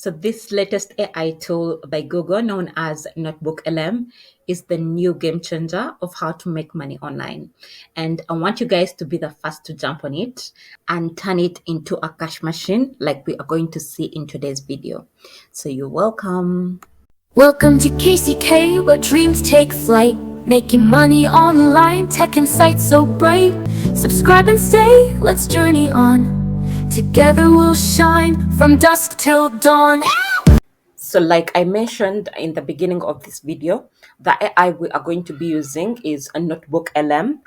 So this latest AI tool by Google, known as NotebookLM, is the new game changer of how to make money online. And I want you guys to be the first to jump on it and turn it into a cash machine like we are going to see in today's video. So you're welcome. Welcome to KCK, where dreams take flight. Making money online, tech and sights so bright. Subscribe and stay, let's journey on. Together we'll shine from dusk till dawn. So like I mentioned in the beginning of this video, the AI we are going to be using is a NotebookLM.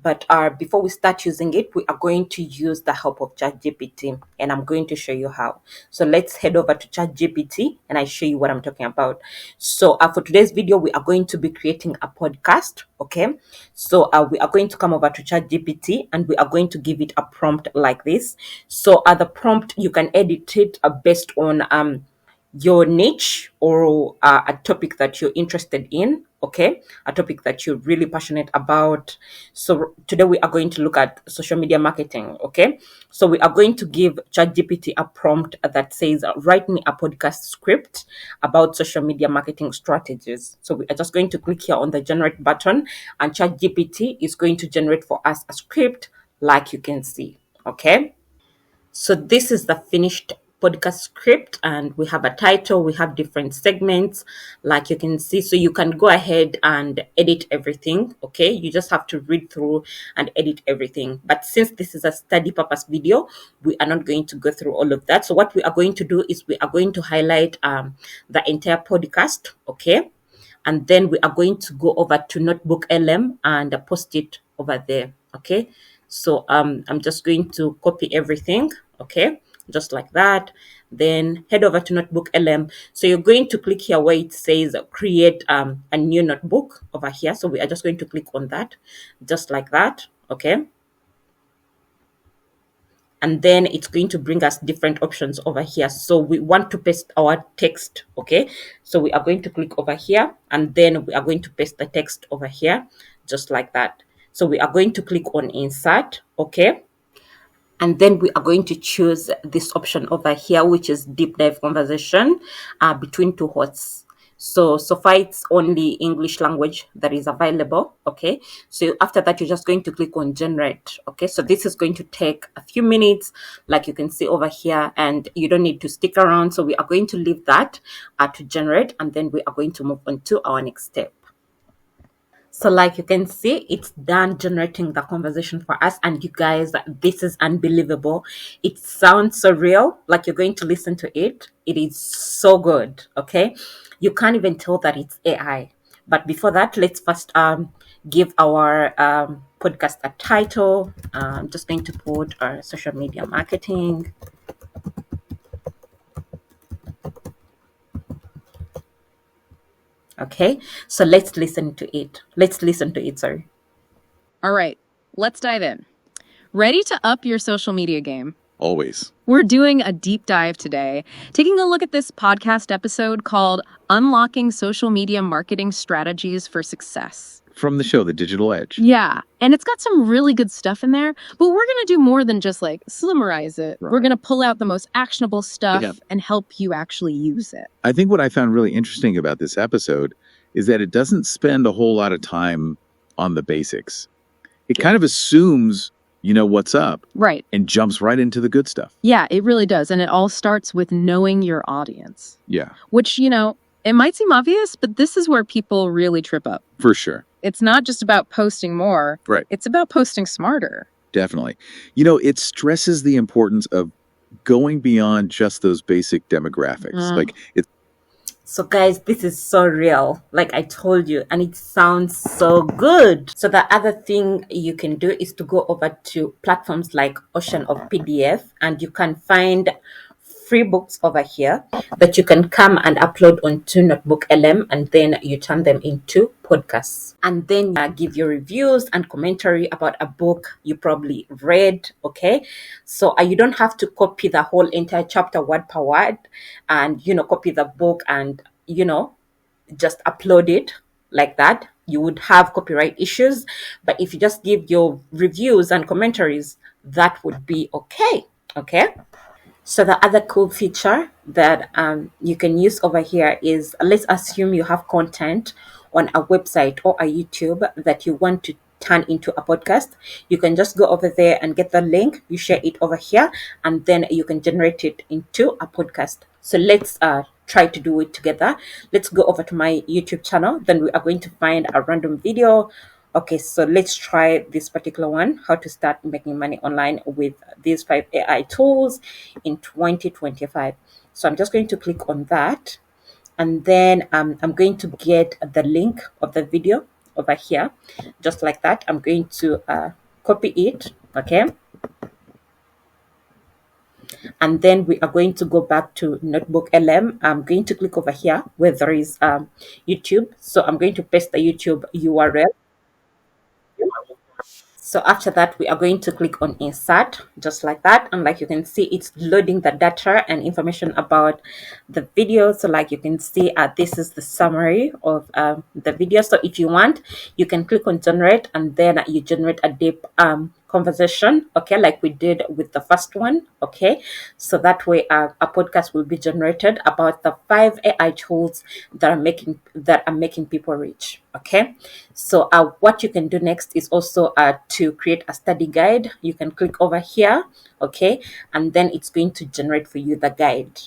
But before we start using it, we are going to use the help of ChatGPT, and I'm going to show you how. So let's head over to ChatGPT and I show you what I'm talking about. So for today's video, we are going to be creating a podcast, okay? So we are going to come over to ChatGPT and we are going to give it a prompt like this. So the prompt, you can edit it based on your niche or a topic that you're interested in, okay, a topic that you're really passionate about. So today we are going to look at social media marketing, okay? So we are going to give ChatGPT a prompt that says, write me a podcast script about social media marketing strategies. So we are just going to click here on the generate button, and ChatGPT is going to generate for us a script like you can see, okay? So this is the finished podcast script, and we have a title, we have different segments like you can see. So you can go ahead and edit everything, okay? You just have to read through and edit everything. But since this is a study purpose video, we are not going to go through all of that. So what we are going to do is we are going to highlight the entire podcast, okay? And then we are going to go over to NotebookLM and post it over there, okay? So I'm just going to copy everything, okay, just like that. Then head over to NotebookLM. So you're going to click here where it says create a new notebook over here. So we are just going to click on that, just like that, okay. And then it's going to bring us different options over here. So we want to paste our text, okay? So we are going to click over here, and then we are going to paste the text over here, just like that. So we are going to click on insert, okay? And then we are going to choose this option over here, which is deep dive conversation between two hosts. So far it's only English language that is available, okay? So after that, you're just going to click on generate, okay? So this is going to take a few minutes, like you can see over here, and you don't need to stick around. So we are going to leave that to generate, and then we are going to move on to our next step. So like you can see, it's done generating the conversation for us. And you guys, this is unbelievable. It sounds so real, like you're going to listen to it. It is so good, okay? You can't even tell that it's AI. But before that, let's first give our podcast a title. I'm just going to put social media marketing. Okay, so let's listen to it. Sorry. All right, let's dive in. Ready to up your social media game? Always. We're doing a deep dive today, taking a look at this podcast episode called Unlocking Social Media Marketing Strategies for Success. From the show, The Digital Edge. Yeah, and it's got some really good stuff in there, but we're going to do more than just like summarize it. Right. We're going to pull out the most actionable stuff Yeah. and help you actually use it. I think what I found really interesting about this episode is that it doesn't spend a whole lot of time on the basics. It kind of assumes you know what's up. Right. And jumps right into the good stuff. Yeah, it really does. And it all starts with knowing your audience. Yeah. Which, you know, it might seem obvious, but this is where people really trip up. For sure. It's not just about posting more. Right. It's about posting smarter. Definitely. You know, it stresses the importance of going beyond just those basic demographics. Like it's So guys, this is so real, like I told you, and it sounds so good. So the other thing you can do is to go over to platforms like Ocean of PDF, and you can find free books over here that you can come and upload onto NotebookLM, and then you turn them into podcasts. And then give your reviews and commentary about a book you probably read, okay? So you don't have to copy the whole entire chapter word per word and, you know, copy the book and, you know, just upload it like that. You would have copyright issues. But if you just give your reviews and commentaries, that would be okay, okay? So the other cool feature that you can use over here is, let's assume you have content on a website or a YouTube that you want to turn into a podcast. You can just go over there and get the link, you share it over here, and then you can generate it into a podcast. So let's try to do it together. Let's go over to my YouTube channel. Then we are going to find a random video. Okay, so let's try this particular one, how to start making money online with these 5 AI tools in 2025. So I'm just going to click on that, and then I'm going to get the link of the video over here, just like that. I'm going to copy it, okay? And then we are going to go back to NotebookLM. I'm going to click over here where there is YouTube. So I'm going to paste the YouTube URL. So after that, we are going to click on insert, just like that. And like you can see, it's loading the data and information about the video. So like you can see, this is the summary of the video. So if you want, you can click on generate, and then you generate a deep conversation, okay, like we did with the first one, okay? So that way a podcast will be generated about the 5 AI tools that are making people rich, okay? So what you can do next is also to create a study guide. You can click over here, okay, and then it's going to generate for you the guide.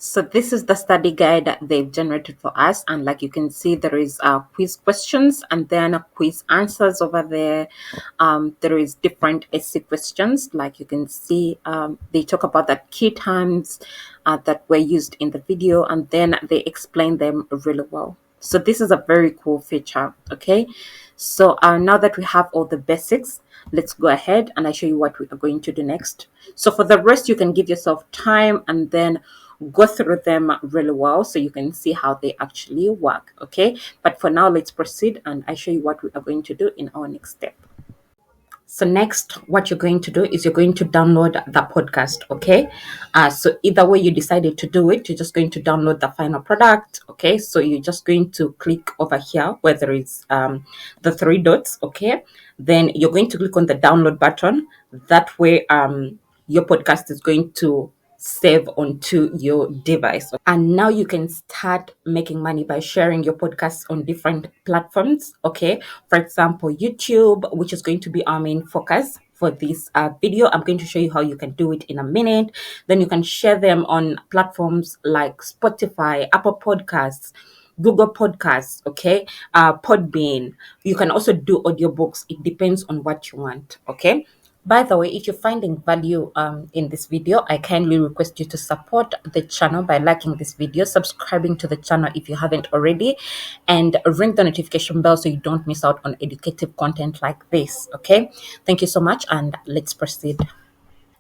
So this is the study guide that they've generated for us, and like you can see, there is quiz questions and then quiz answers over there. There is different essay questions, like you can see. They talk about the key terms that were used in the video, and then they explain them really well. So this is a very cool feature, okay? So now that we have all the basics, let's go ahead and I show you what we are going to do next. So for the rest, you can give yourself time and then go through them really well so you can see how they actually work, okay? But for now, let's proceed and I show you what we are going to do in our next step. So next, what you're going to do is you're going to download the podcast, okay? So either way you decided to do it, you're just going to download the final product, okay? So you're just going to click over here where there is the 3 dots, okay? Then you're going to click on the download button. That way your podcast is going to save onto your device. And now you can start making money by sharing your podcast on different platforms. Okay. For example, YouTube, which is going to be our main focus for this video. I'm going to show you how you can do it in a minute. Then you can share them on platforms like Spotify, Apple Podcasts, Google Podcasts, okay, Podbean. You can also do audiobooks. It depends on what you want, okay? By the way, if you're finding value in this video, I kindly request you to support the channel by liking this video, subscribing to the channel if you haven't already, and ring the notification bell so you don't miss out on educative content like this, okay? Thank you so much, and let's proceed.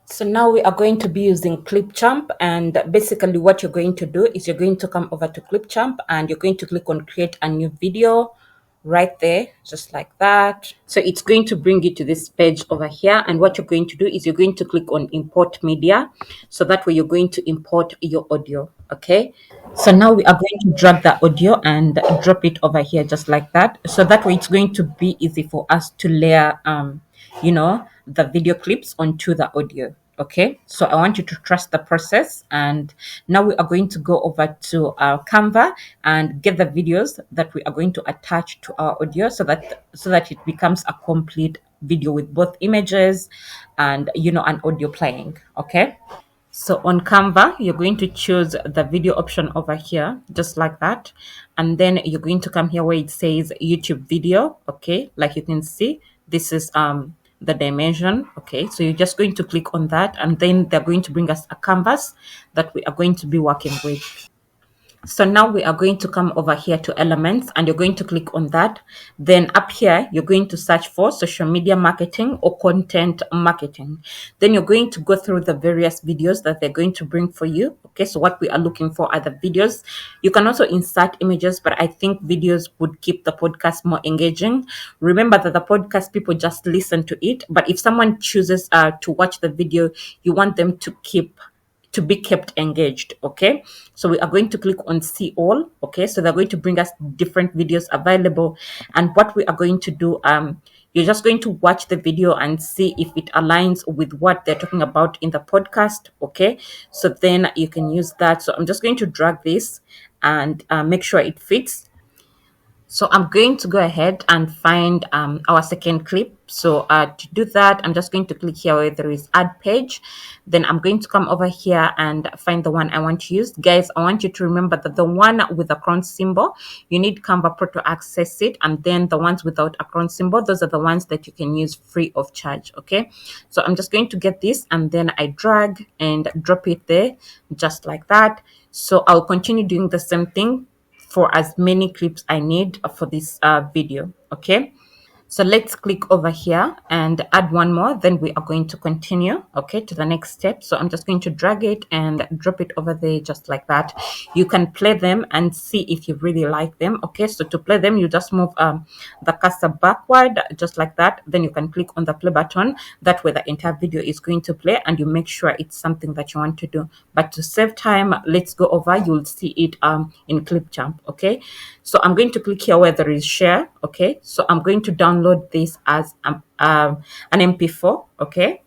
So now we are going to be using Clipchamp, and basically what you're going to do is you're going to come over to Clipchamp and you're going to click on create a new video right there, just like that. So it's going to bring you to this page over here, and what you're going to do is you're going to click on import media. So that way you're going to import your audio, okay? So now we are going to drag the audio and drop it over here just like that. So that way it's going to be easy for us to layer the video clips onto the audio. Okay, so I want you to trust the process, and now we are going to go over to our Canva and get the videos that we are going to attach to our audio so that it becomes a complete video with both images and an audio playing. Okay, so on Canva, you're going to choose the video option over here, just like that. And then you're going to come here where it says YouTube video. Okay, like you can see, this is the dimension. Okay, so you're just going to click on that, and then they're going to bring us a canvas that we are going to be working with. So now we are going to come over here to elements, and you're going to click on that. Then up here, you're going to search for social media marketing or content marketing. Then you're going to go through the various videos that they're going to bring for you. Okay, so what we are looking for are the videos. You can also insert images, but I think videos would keep the podcast more engaging. Remember that the podcast people just listen to it, but if someone chooses to watch the video, you want them to be kept engaged. Okay, so we are going to click on see all. Okay, so they're going to bring us different videos available, and what we are going to do, You're just going to watch the video and see if it aligns with what they're talking about in the podcast. Okay, so then you can use that. So I'm just going to drag this and make sure it fits. So I'm going to go ahead and find our second clip. So to do that, I'm just going to click here where there is add page. Then I'm going to come over here and find the one I want to use. Guys, I want you to remember that the one with the crown symbol, you need Canva Pro to access it. And then the ones without a crown symbol, those are the ones that you can use free of charge. Okay, so I'm just going to get this and then I drag and drop it there just like that. So I'll continue doing the same thing for as many clips I need for this video. Okay, so let's click over here and add one more, then we are going to continue, okay, to the next step. So I'm just going to drag it and drop it over there just like that. You can play them and see if you really like them. Okay, so to play them, you just move the cursor backward just like that. Then you can click on the play button. That way the entire video is going to play and you make sure it's something that you want to do. But to save time, let's go over. You'll see it in Clipchamp. Okay, so I'm going to click here where there is share. Okay, so I'm going to download this as an MP4. Okay,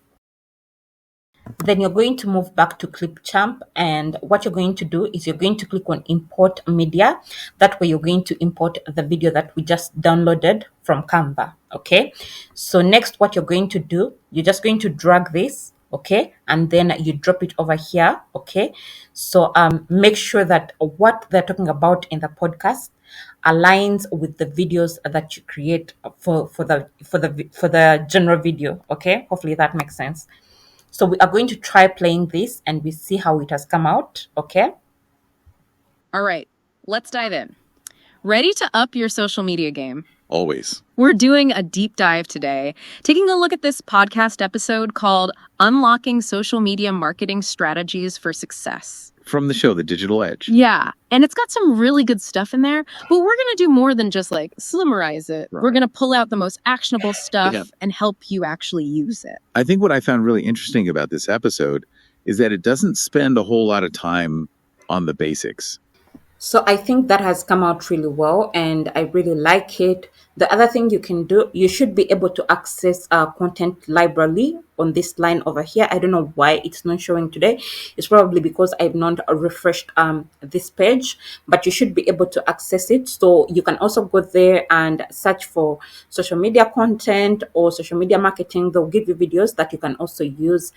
then you're going to move back to Clipchamp, and what you're going to do is you're going to click on import media. That way you're going to import the video that we just downloaded from Canva. Okay, so next what you're going to do, you're just going to drag this, okay, and then you drop it over here. Okay, so make sure that what they're talking about in the podcast aligns with the videos that you create for the general video. Okay, hopefully that makes sense. So we are going to try playing this and we see how it has come out. Okay, All right, let's dive in. Ready to up your social media game? Always. We're doing a deep dive today, taking a look at this podcast episode called Unlocking Social Media Marketing Strategies for Success. From the show, The Digital Edge. Yeah, and it's got some really good stuff in there, but we're going to do more than just like summarize it. Right. We're going to pull out the most actionable stuff Yeah. and help you actually use it. I think what I found really interesting about this episode is that it doesn't spend a whole lot of time on the basics. so I think that has come out really well and I really like it. The other thing you can do, you should be able to access content library on this line over here. I don't know why it's not showing today. It's probably because I've not refreshed this page, but you should be able to access it. So you can also go there and search for social media content or social media marketing. They'll give you videos that you can also use,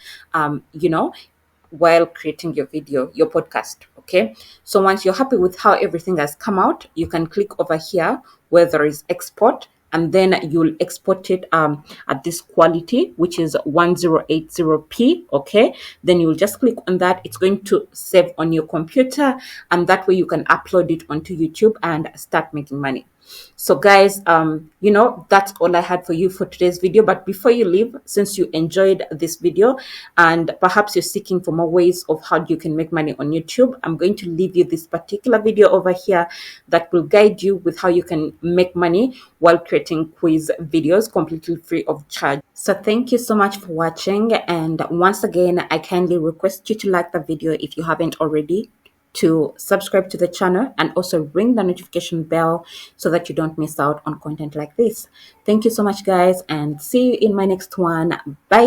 while creating your video, your podcast. Okay, so once you're happy with how everything has come out, you can click over here where there is export, and then you'll export it at this quality, which is 1080p. Okay, then you'll just click on that. It's going to save on your computer, and that way you can upload it onto YouTube and start making money. So guys, that's all I had for you for today's video. But before you leave, since you enjoyed this video and perhaps you're seeking for more ways of how you can make money on YouTube, I'm going to leave you this particular video over here that will guide you with how you can make money while creating quiz videos completely free of charge. So thank you so much for watching, and once again I kindly request you to like the video if you haven't already, to subscribe to the channel, and also ring the notification bell so that you don't miss out on content like this. Thank you so much guys, and see you in my next one. Bye.